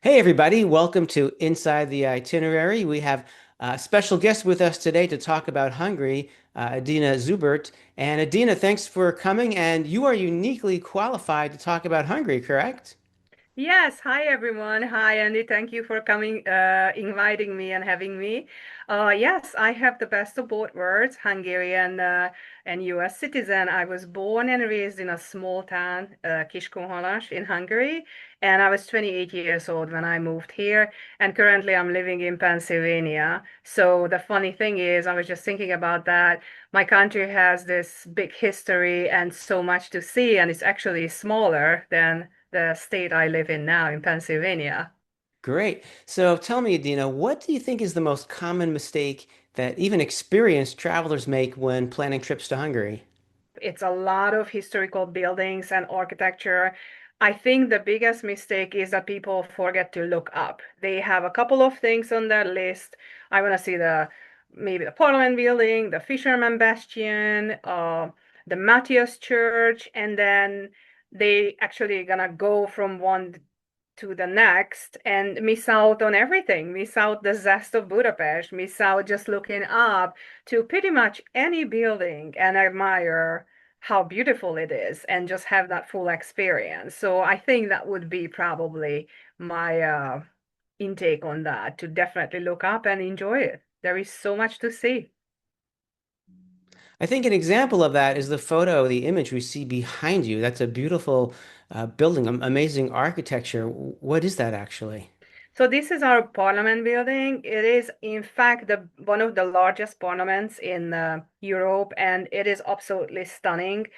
Hey, everybody, welcome to Inside the Itinerary. We have a special guest with us today to talk about Hungary, Edina Zubert. And Edina, thanks for coming. And you are uniquely qualified to talk about Hungary, correct? Yes, hi everyone. Hi Andy. Thank you for coming, inviting me and having me. Yes, I have the best of both worlds, Hungarian and US citizen. I was born and raised in a small town, Kiskunhalas in Hungary, and I was 28 years old when I moved here. And currently I'm living in Pennsylvania. So the funny thing is, I was just thinking about that. My country has this big history and so much to see, and it's actually smaller than the state I live in now in Pennsylvania. Great. So tell me, Edina, what do you think is the most common mistake that even experienced travelers make when planning trips to Hungary? It's a lot of historical buildings and architecture. I think the biggest mistake is that people forget to look up. They have a couple of things on their list. I want to see the maybe the Parliament Building, the Fisherman Bastion, the Matthias Church, and then they actually gonna go from one to the next and miss out on everything, miss out the zest of Budapest, miss out just looking up to pretty much any building and admire how beautiful it is and just have that full experience. So I think that would be probably my intake on that, to definitely look up and enjoy it. There is so much to see. I think an example of that is the photo, the image we see behind you. That's a beautiful building, amazing architecture. What is that actually? So this is our parliament building. It is, in fact, the one of the largest parliaments in Europe, and it is absolutely stunning.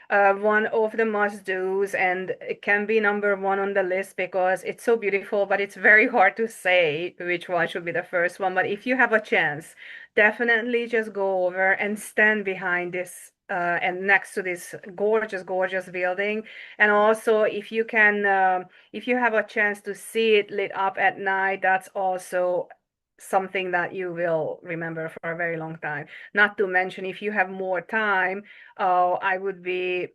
One of the must-dos, and it can be number one on the list because it's so beautiful, but it's very hard to say which one should be the first one. But if you have a chance, definitely just go over and stand behind this and next to this gorgeous, gorgeous building. And also, if you have a chance to see it lit up at night, that's also something that you will remember for a very long time. Not to mention, if you have more time, I would be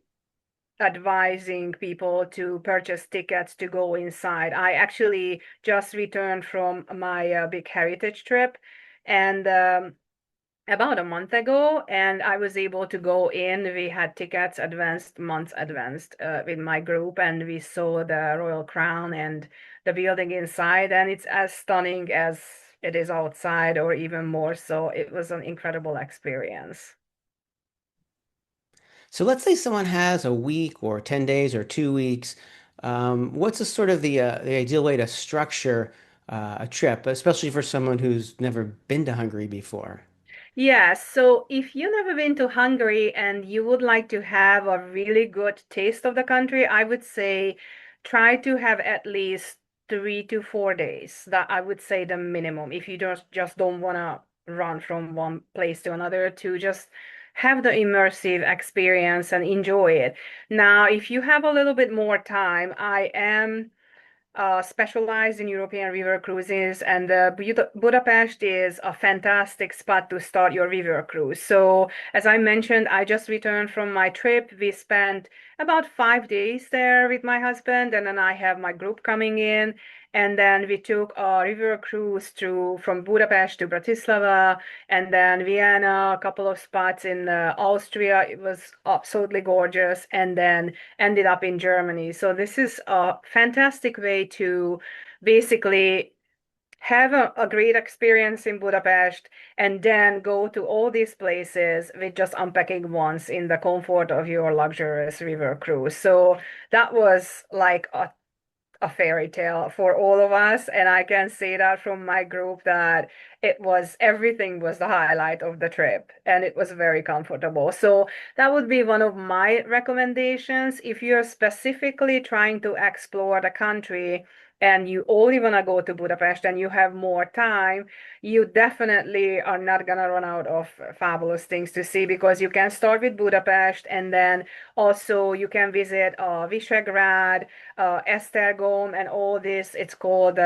advising people to purchase tickets to go inside. I actually just returned from my big heritage trip, and about a month ago, and I was able to go in. We had tickets advanced, months advanced, with my group, and we saw the Royal Crown and the building inside, and it's as stunning as it is outside, or even more so. It was an incredible experience. So let's say someone has a week or 10 days or 2 weeks. What's the sort of the ideal way to structure a trip, especially for someone who's never been to Hungary before? Yes, so if you've never been to Hungary and you would like to have a really good taste of the country, I would say try to have at least 3 to 4 days. That I would say the minimum. If you just don't want to run from one place to another, to just have the immersive experience and enjoy it. Now, if you have a little bit more time, I am specialized in European river cruises, and Budapest is a fantastic spot to start your river cruise. So, as I mentioned, I just returned from my trip. We spent about 5 days there with my husband, and then I have my group coming in. And then we took a river cruise through from Budapest to Bratislava, and then Vienna, a couple of spots in Austria. It was absolutely gorgeous. And then ended up in Germany. So this is a fantastic way to basically have a great experience in Budapest and then go to all these places with just unpacking once in the comfort of your luxurious river cruise. So that was like a fairy tale for all of us. And I can say that from my group that it was everything was the highlight of the trip and it was very comfortable. So that would be one of my recommendations. If you're specifically trying to explore the country and you only want to go to Budapest and you have more time, you definitely are not going to run out of fabulous things to see, because you can start with Budapest and then also you can visit Visegrad, Esztergom, and all this. It's called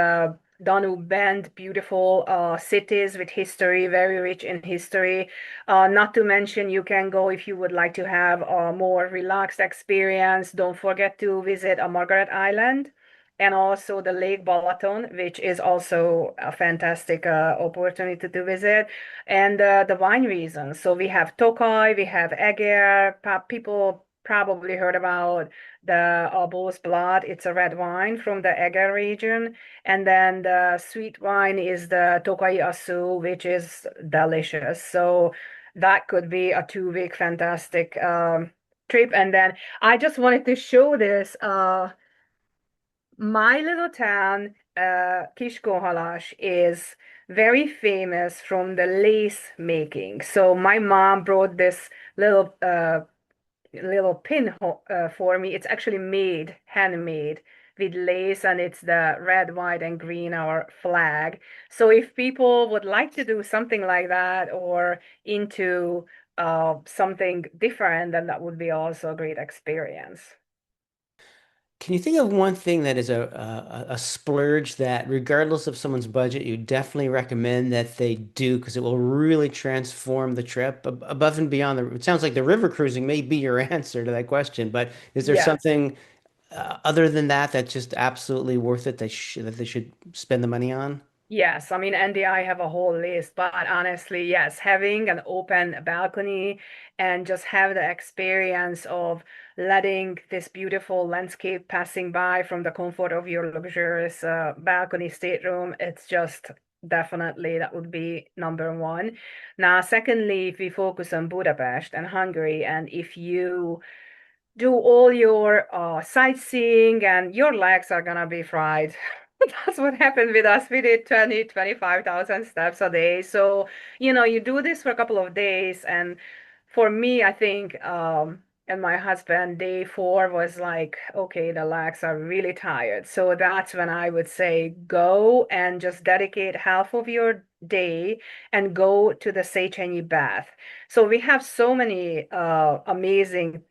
Danube Bend, beautiful cities with history, very rich in history. Not to mention, you can go if you would like to have a more relaxed experience. Don't forget to visit Margaret Island. and also the Lake Balaton, which is also a fantastic opportunity to visit, and the wine region. So we have Tokaj, we have Eger. People probably heard about the Bos Blood. It's a red wine from the Eger region, and then the sweet wine is the Tokaj Asszú, which is delicious. So that could be a 2 week fantastic trip. And then I just wanted to show this. My little town, Kiskunhalas, is very famous from the lace making. So my mom brought this little pin for me. It's actually made, handmade with lace, and it's the red, white, and green, our flag. So if people would like to do something like that or into something different, then that would be also a great experience. Can you think of one thing that is a splurge that, regardless of someone's budget, you definitely recommend that they do because it will really transform the trip above and beyond the. It sounds like the river cruising may be your answer to that question, but is there Yes. something other than that that's just absolutely worth it that they should spend the money on? Yes, I mean, Andy, I have a whole list, but honestly, yes, having an open balcony and just have the experience of letting this beautiful landscape passing by from the comfort of your luxurious balcony stateroom, it's just definitely that would be number one. Now, secondly, if we focus on Budapest and Hungary, and if you do all your sightseeing and your legs are gonna be fried. That's what happened with us. We did 20, 25,000 steps a day. So, you do this for a couple of days. And for me, I think, and my husband, day four was like, okay, the legs are really tired. So that's when I would say go and just dedicate half of your day and go to the Széchenyi bath. So we have so many amazing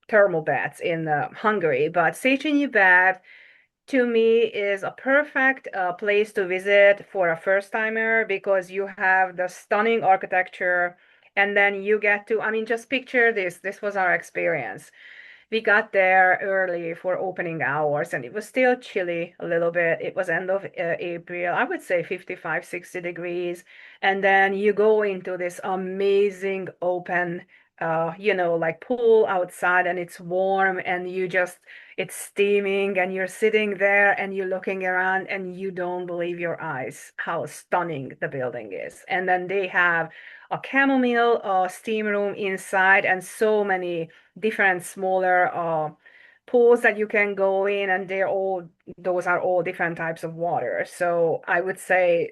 thermal baths in Hungary, but Széchenyi Bath to me is a perfect place to visit for a first timer because you have the stunning architecture and then you get to, I mean, just picture this. This was our experience. We got there early for opening hours and it was still chilly a little bit. It was end of April, I would say 55, 60 degrees. And then you go into this amazing open, like pool outside and it's warm and it's steaming and you're sitting there and you're looking around and you don't believe your eyes how stunning the building is. And then they have a chamomile steam room inside and so many different smaller pools that you can go in and those are all different types of water. So I would say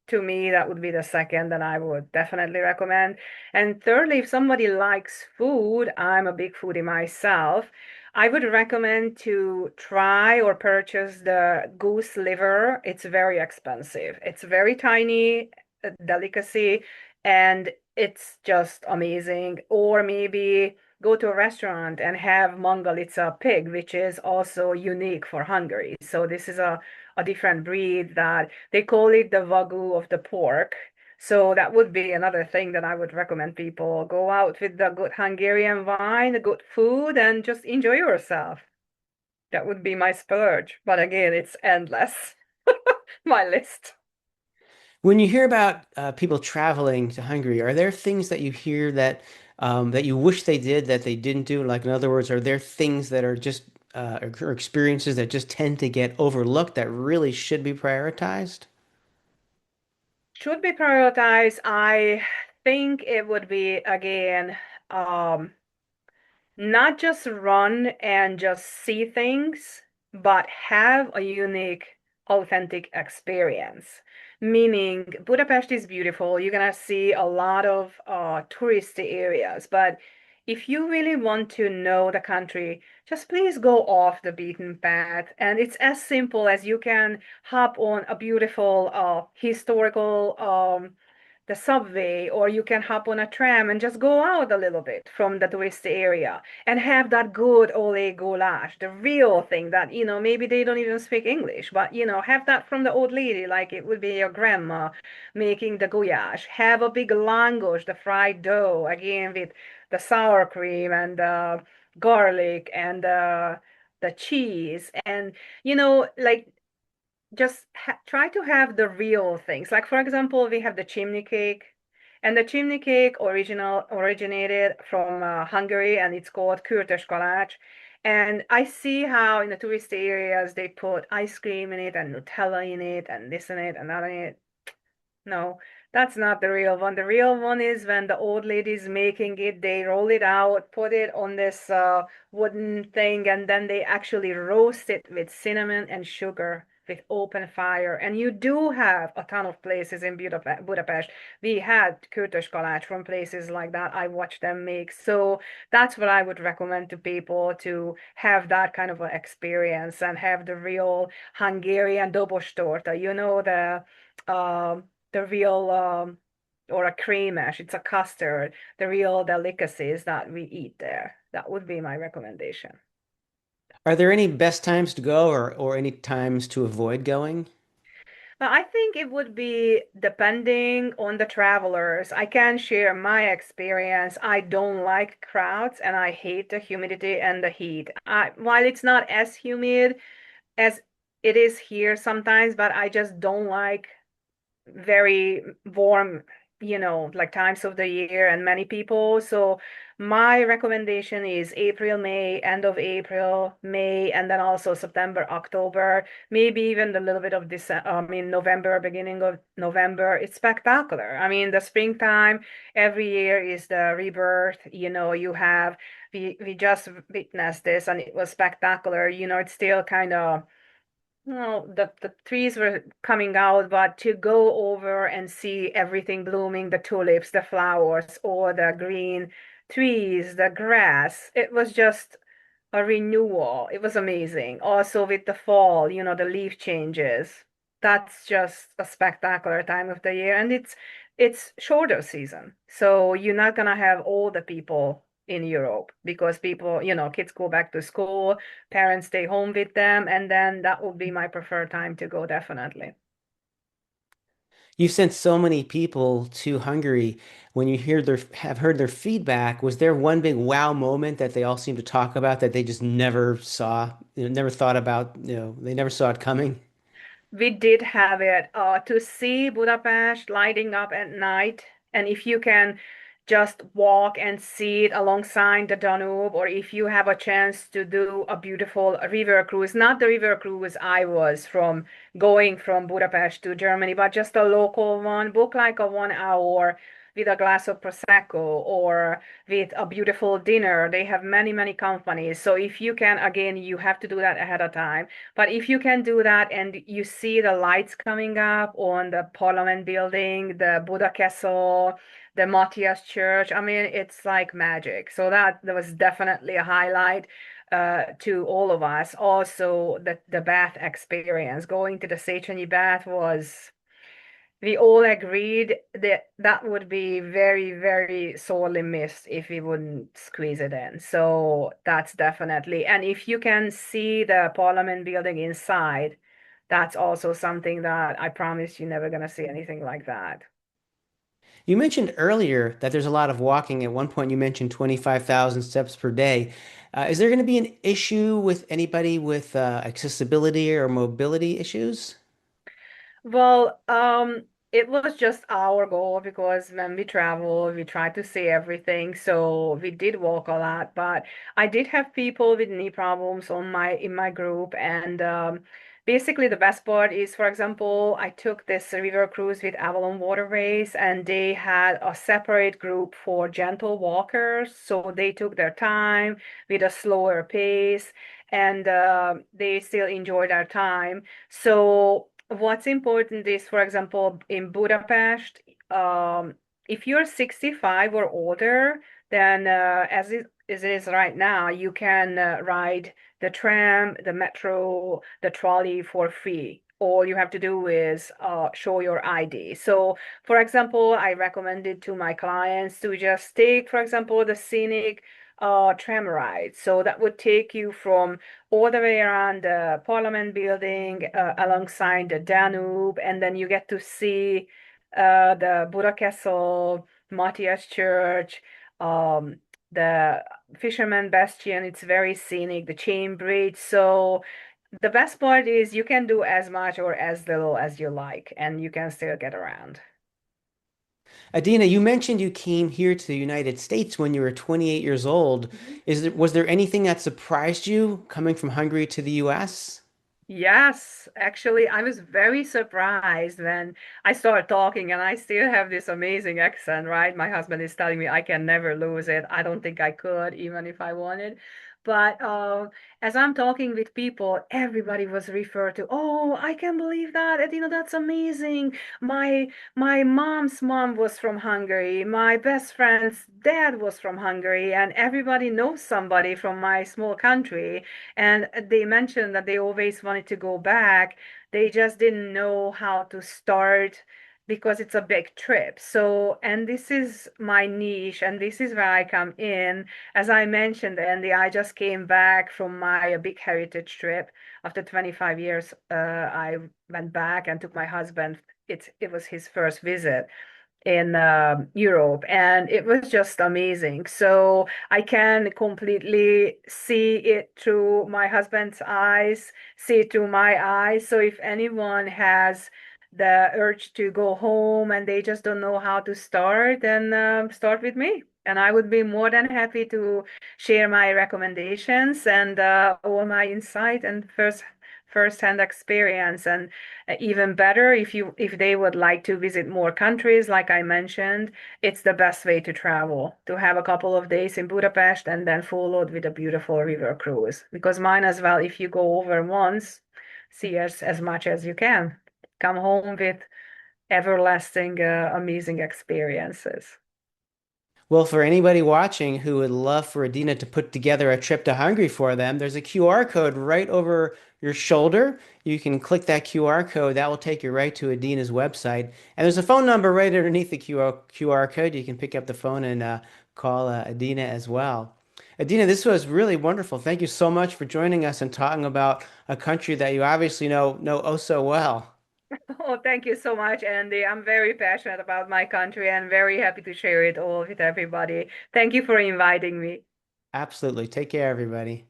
to me that would be the second that I would definitely recommend. And thirdly, if somebody likes food, I'm a big foodie myself. I would recommend to try or purchase the goose liver. It's very expensive. It's very tiny delicacy and it's just amazing. Or maybe go to a restaurant and have mangalitsa pig, which is also unique for Hungary. So this is a different breed that they call it the Wagyu of the pork. So that would be another thing that I would recommend people go out with the good Hungarian wine, the good food, and just enjoy yourself. That would be my splurge. But again, it's endless, my list. When you hear about people traveling to Hungary, are there things that you hear that you wish they did that they didn't do? Like, in other words, are there things that are just or experiences that just tend to get overlooked that really should be prioritized? Should be prioritized. I think it would be again, um, not just run and just see things, but have a unique, authentic experience. Meaning, Budapest is beautiful. You're gonna see a lot of touristy areas, but if you really want to know the country, just please go off the beaten path. And it's as simple as you can hop on a beautiful historical the subway, or you can hop on a tram and just go out a little bit from the tourist area and have that good ole goulash, the real thing that, maybe they don't even speak English, but, have that from the old lady, like it would be your grandma making the goulash. Have a big langos, the fried dough, again with the sour cream and garlic and the cheese, and like just ha try to have the real things. Like for example, we have the chimney cake, and the chimney cake originated from Hungary, and it's called kürtös kalács. And I see how in the tourist areas they put ice cream in it and Nutella in it and this in it and that in it. No, that's not the real one. The real one is when the old lady's making it, they roll it out, put it on this wooden thing, and then they actually roast it with cinnamon and sugar with open fire. And you do have a ton of places in Budapest. We had kürtös kalács from places like that. I watched them make. So that's what I would recommend to people, to have that kind of an experience and have the real Hungarian dobos torta. Uh, the real or a creamish, it's a custard, the real delicacies that we eat there. That would be my recommendation. Are there any best times to go or any times to avoid going? But I think it would be depending on the travelers. I can share my experience. I don't like crowds and I hate the humidity and the heat. While it's not as humid as it is here sometimes, but I just don't like very warm, like times of the year and many people. So my recommendation is April, May, end of April, May, and then also September, October, maybe even a little bit of December, I mean, November, beginning of November. It's spectacular. I mean, the springtime every year is the rebirth. We just witnessed this and it was spectacular. It's still kind of well, the trees were coming out, but to go over and see everything blooming, the tulips, the flowers, or the green trees, the grass, it was just a renewal. It was amazing. Also with the fall, the leaf changes. That's just a spectacular time of the year, and it's shorter season. So you're not gonna have all the people in Europe because people, kids go back to school, parents stay home with them, and then that would be my preferred time to go, definitely. You've sent so many people to Hungary. When you have heard their feedback, was there one big wow moment that they all seem to talk about that they just never saw, never thought about, they never saw it coming? We did have it to see Budapest lighting up at night, and if you can just walk and see it alongside the Danube, or if you have a chance to do a beautiful river cruise, not the river cruise I was from going from Budapest to Germany, but just a local one, book like a 1 hour with a glass of Prosecco or with a beautiful dinner. They have many, many companies. So if you can, again, you have to do that ahead of time. But if you can do that and you see the lights coming up on the Parliament Building, the Buda Castle, the Matthias Church, I mean, it's like magic. So that was definitely a highlight to all of us. Also, the bath experience, going to the Széchenyi bath was, we all agreed that that would be very, very sorely missed if we wouldn't squeeze it in. So that's definitely, and if you can see the Parliament building inside, that's also something that I promise you're never gonna see anything like that. You mentioned earlier that there's a lot of walking. At one point, you mentioned 25,000 steps per day. Is there going to be an issue with anybody with accessibility or mobility issues? Well, it was just our goal because when we travel, we try to see everything. So we did walk a lot, but I did have people with knee problems in my group, and basically the best part is, for example, I took this river cruise with Avalon Waterways, and they had a separate group for gentle walkers. So they took their time with a slower pace, and they still enjoyed their time. So what's important is, for example, in Budapest, if you're 65 or older, then as it is right now, you can ride the tram, the metro, the trolley for free. All you have to do is show your ID. So, for example, I recommended to my clients to just take, for example, the scenic tram ride. So that would take you from all the way around the Parliament building, alongside the Danube, and then you get to see the Buda Castle, Matthias Church, um, the Fisherman Bastion. It's very scenic, the chain bridge. So the best part is you can do as much or as little as you like, and you can still get around. Adina, you mentioned you came here to the United States when you were 28 years old. Was there anything that surprised you coming from Hungary to the US? Yes, actually, I was very surprised when I started talking, and I still have this amazing accent, right? My husband is telling me I can never lose it. I don't think I could, even if I wanted. But as I'm talking with people, everybody was referred to, oh, I can believe that. And, that's amazing. My mom's mom was from Hungary. My best friend's dad was from Hungary, and everybody knows somebody from my small country. And they mentioned that they always wanted to go back. They just didn't know how to start because it's a big trip. So, and this is my niche, and this is where I come in. As I mentioned, Andy, I just came back from my big heritage trip. After 25 years, I went back and took my husband. It was his first visit in Europe, and it was just amazing. So I can completely see it through my husband's eyes, see it through my eyes. So if anyone has the urge to go home and they just don't know how to start, then start with me. And I would be more than happy to share my recommendations and all my insight and first-hand experience. And even better, if they would like to visit more countries, like I mentioned, it's the best way to travel, to have a couple of days in Budapest and then followed with a beautiful river cruise. Because mine as well, if you go over once, see as much as you can. Come home with everlasting, amazing experiences. Well, for anybody watching who would love for Adina to put together a trip to Hungary for them, there's a QR code right over your shoulder. You can click that QR code. That will take you right to Adina's website. And there's a phone number right underneath the QR code. You can pick up the phone and call Adina as well. Adina, this was really wonderful. Thank you so much for joining us and talking about a country that you obviously know oh so well. Oh, thank you so much, Andy. I'm very passionate about my country and very happy to share it all with everybody. Thank you for inviting me. Absolutely. Take care, everybody.